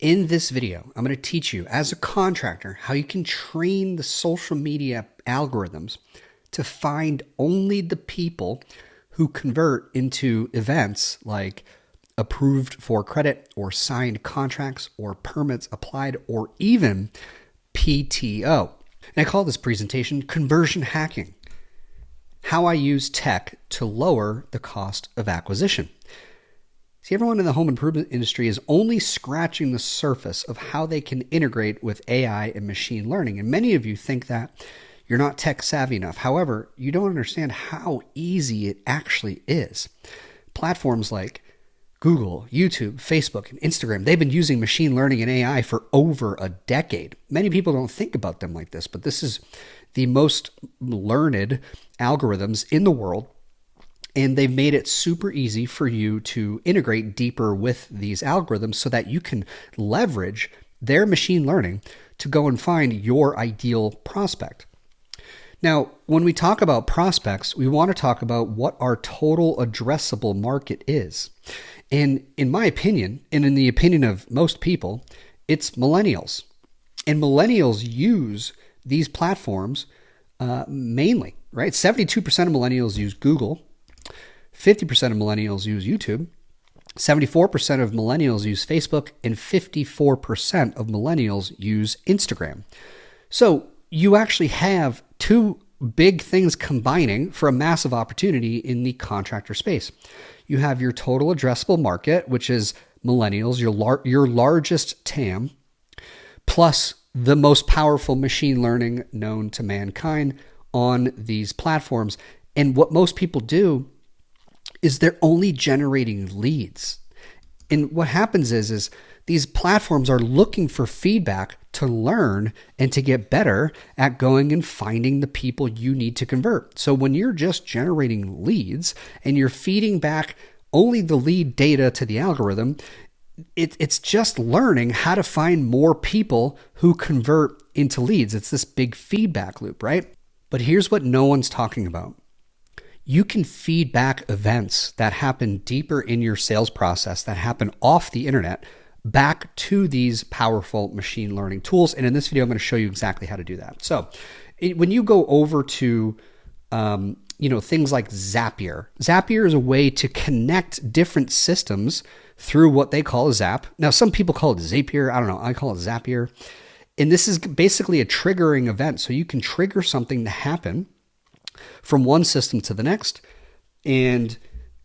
In this video, I'm going to teach you as a contractor how you can train the social media algorithms to find only the people who convert into events like approved for credit or signed contracts or permits applied or even PTO. And I call this presentation Conversion Hacking, how I use tech to lower the cost of acquisition. See, everyone in the home improvement industry is only scratching the surface of how they can integrate with AI and machine learning. And many of you think that you're not tech savvy enough. However, you don't understand how easy it actually is. Platforms like Google, YouTube, Facebook, and Instagram, they've been using machine learning and AI for over a decade. Many people don't think about them like this, but this is the most learned algorithms in the world. And they've made it super easy for you to integrate deeper with these algorithms so that you can leverage their machine learning to go and find your ideal prospect. Now, when we talk about prospects, we want to talk about what our total addressable market is. And in my opinion, and in the opinion of most people, it's millennials. And millennials use these platforms mainly, right? 72% of millennials use Google. 50% of millennials use YouTube, 74% of millennials use Facebook, and 54% of millennials use Instagram. So you actually have two big things combining for a massive opportunity in the contractor space. You have your total addressable market, which is millennials, your largest TAM, plus the most powerful machine learning known to mankind on these platforms. And what most people do is they're only generating leads. And what happens is these platforms are looking for feedback to learn and to get better at going and finding the people you need to convert. So when you're just generating leads and you're feeding back only the lead data to the algorithm, it's just learning how to find more people who convert into leads. It's this big feedback loop, right? But here's what no one's talking about. You can feed back events that happen deeper in your sales process, that happen off the internet, back to these powerful machine learning tools. And in this video, I'm going to show you exactly how to do that. So when you go over to things like Zapier, Zapier is a way to connect different systems through what they call a Zap. Now, some people call it Zapier. I don't know. I call it Zapier. And this is basically a triggering event. So you can trigger something to happen from one system to the next. And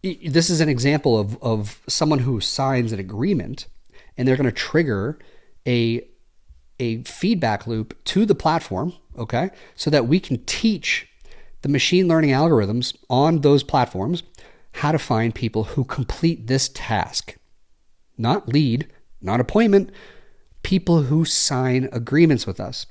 this is an example of someone who signs an agreement and they're going to trigger a feedback loop to the platform, okay? So that we can teach the machine learning algorithms on those platforms how to find people who complete this task. Not lead, not appointment, people who sign agreements with us.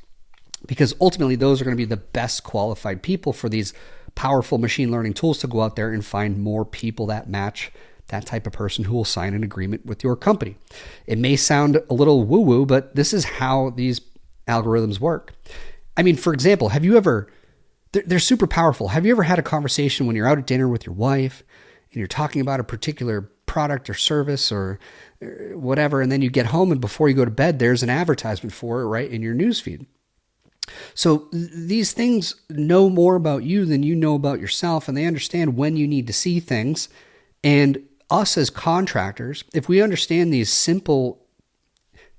Because ultimately, those are going to be the best qualified people for these powerful machine learning tools to go out there and find more people that match that type of person who will sign an agreement with your company. It may sound a little woo-woo, but this is how these algorithms work. I mean, for example, they're super powerful. Have you ever had a conversation when you're out at dinner with your wife and you're talking about a particular product or service or whatever, and then you get home and before you go to bed, there's an advertisement for it right in your newsfeed? So these things know more about you than you know about yourself, and they understand when you need to see things. And us as contractors, if we understand these simple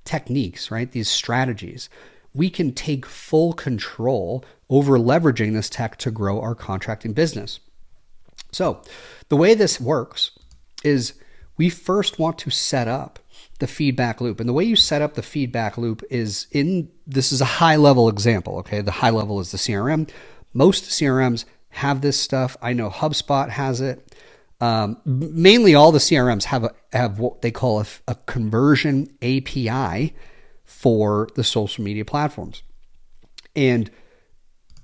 techniques, right, these strategies, we can take full control over leveraging this tech to grow our contracting business. So the way this works is we first want to set up the feedback loop. And the way you set up the feedback loop is this is a high level example, okay? The high level is the CRM. Most CRMs have this stuff. I know HubSpot has it. Mainly all the CRMs have what they call a conversion API for the social media platforms. And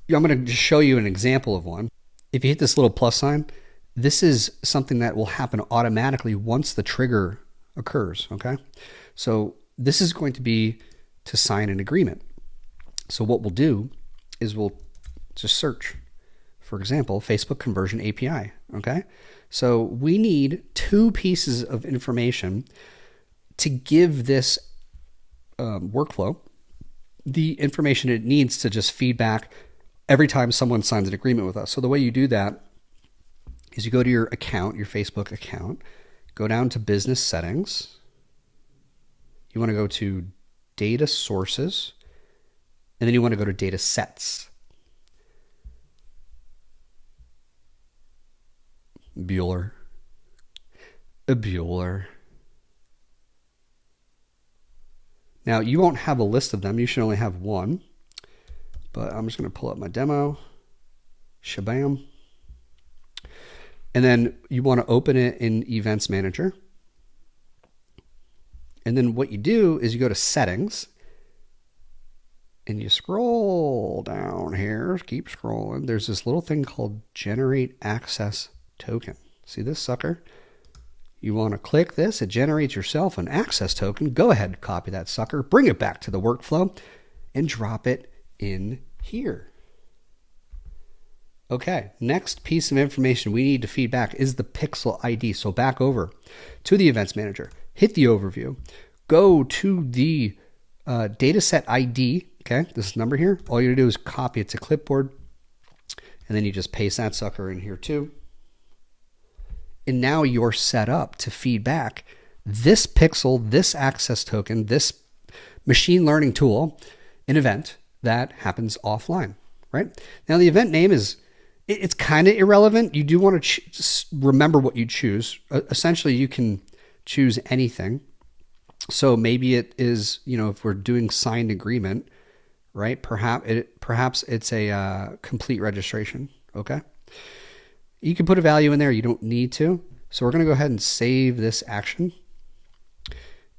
I'm going to just show you an example of one. If you hit this little plus sign, this is something that will happen automatically once the trigger occurs, okay? So this is going to be to sign an agreement. So what we'll do is we'll just search, for example, Facebook Conversion API, okay? So we need two pieces of information to give this workflow the information it needs to just feed back every time someone signs an agreement with us. So the way you do that is you go to your account, your Facebook account, go down to business settings. You want to go to data sources, and then you want to go to data sets. Bueller. Now, you won't have a list of them. You should only have one. But I'm just going to pull up my demo. Shabam. And then you want to open it in Events Manager. And then what you do is you go to Settings. And you scroll down here. Keep scrolling. There's this little thing called Generate Access Token. See this sucker? You want to click this. It generates yourself an access token. Go ahead, copy that sucker, bring it back to the workflow, and drop it in here. Okay, next piece of information we need to feed back is the Pixel ID. So back over to the Events Manager, hit the overview, go to the dataset ID. Okay, this number here. All you do is copy it to clipboard, and then you just paste that sucker in here too. And now you're set up to feed back this pixel, this access token, this machine learning tool, an event that happens offline, right? Now the event name it's kind of irrelevant. You do want to remember what you choose. Essentially, you can choose anything. So maybe it is, if we're doing signed agreement, right? Perhaps it's a complete registration, okay? You can put a value in there. You don't need to. So we're going to go ahead and save this action,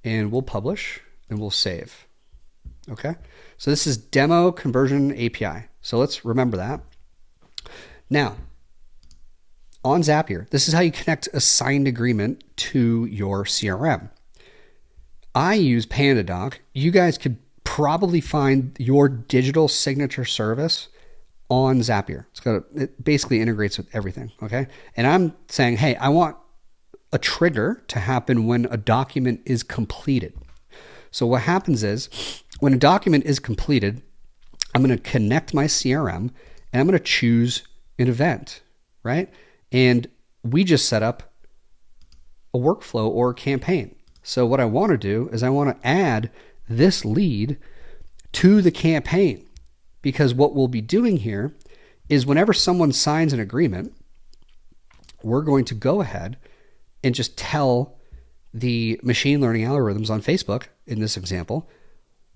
and we'll publish and we'll save. Okay. So this is Demo Conversion API. So let's remember that. Now on Zapier, this is how you connect a signed agreement to your CRM. I use PandaDoc. You guys could probably find your digital signature service on Zapier. It basically integrates with everything, okay? And I'm saying, hey, I want a trigger to happen when a document is completed. So what happens is when a document is completed, I'm going to connect my CRM and I'm going to choose an event, right? And we just set up a workflow or a campaign. So what I want to do is I want to add this lead to the campaign. Because what we'll be doing here is whenever someone signs an agreement, we're going to go ahead and just tell the machine learning algorithms on Facebook, in this example,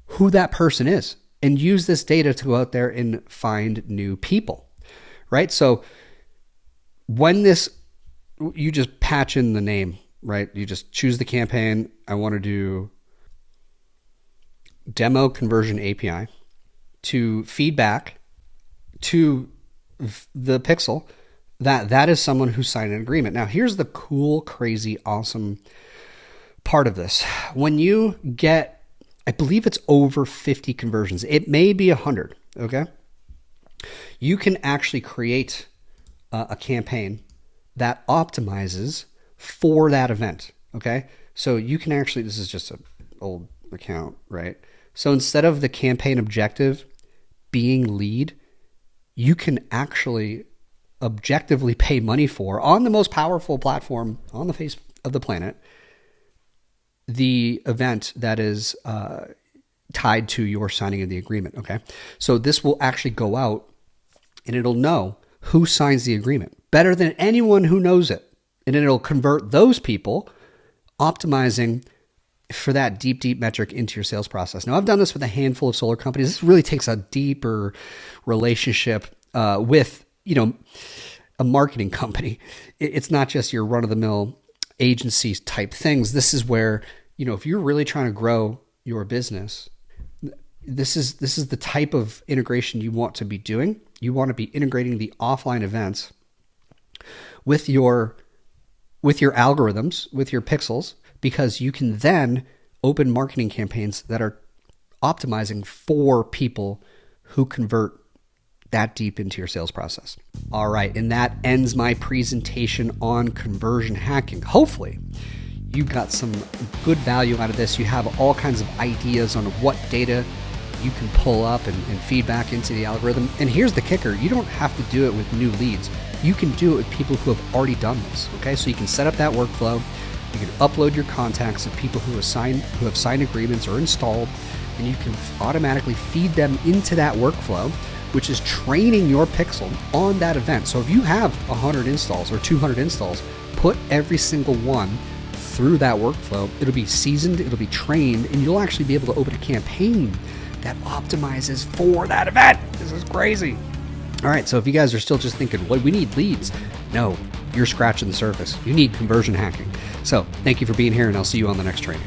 who that person is and use this data to go out there and find new people, right? So when you just patch in the name, right? You just choose the campaign. I want to do Demo Conversion API. To feedback to the pixel that is someone who signed an agreement. Now, here's the cool, crazy, awesome part of this. When you get, I believe it's over 50 conversions. It may be 100, okay? You can actually create a campaign that optimizes for that event, okay? So you can actually, this is just an old account, right? So instead of the campaign objective being lead, you can actually objectively pay money for, on the most powerful platform on the face of the planet, the event that is tied to your signing of the agreement, okay? So this will actually go out and it'll know who signs the agreement better than anyone who knows it. And it'll convert those people, optimizing for that deep metric into your sales process. Now, I've done this with a handful of solar companies. This really takes a deeper relationship with, a marketing company. It's not just your run-of-the-mill agency type things. This is where, if you're really trying to grow your business, this is the type of integration you want to be doing. You want to be integrating the offline events with your algorithms, with your pixels, because you can then open marketing campaigns that are optimizing for people who convert that deep into your sales process. All right, and that ends my presentation on conversion hacking. Hopefully, you got some good value out of this. You have all kinds of ideas on what data you can pull up and feed back into the algorithm. And here's the kicker. You don't have to do it with new leads. You can do it with people who have already done this. Okay, so you can set up that workflow. You can upload your contacts of people who have signed agreements or installed, and you can automatically feed them into that workflow, which is training your pixel on that event. So if you have 100 installs or 200 installs, put every single one through that workflow. It'll be seasoned, it'll be trained, and you'll actually be able to open a campaign that optimizes for that event. This is crazy. All right, so if you guys are still just thinking, well, we need leads. No, you're scratching the surface. You need conversion hacking. So thank you for being here, and I'll see you on the next training.